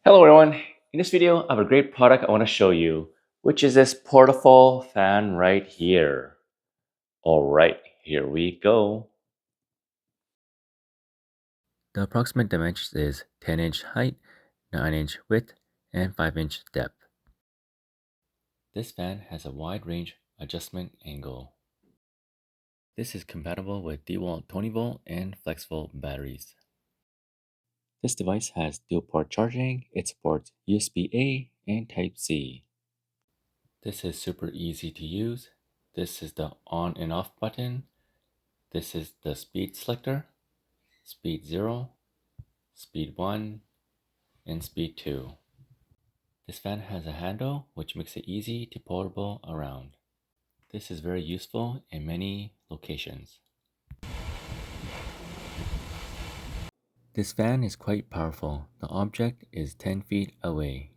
Hello everyone, in this video I have a great product I want to show you, which is this portable fan right here. Alright, here we go. The approximate dimensions is 10-inch height, 9-inch width, and 5-inch depth. This fan has a wide range adjustment angle. This is compatible with Dewalt 20V and Flexvolt batteries. This device has dual port charging. It supports USB-A and Type-C. This is super easy to use. This is the on and off button. This is the speed selector, speed 0, speed 1, and speed 2. This fan has a handle which makes it easy to portable around. This is very useful in many locations. This fan is quite powerful. The object is 10 feet away.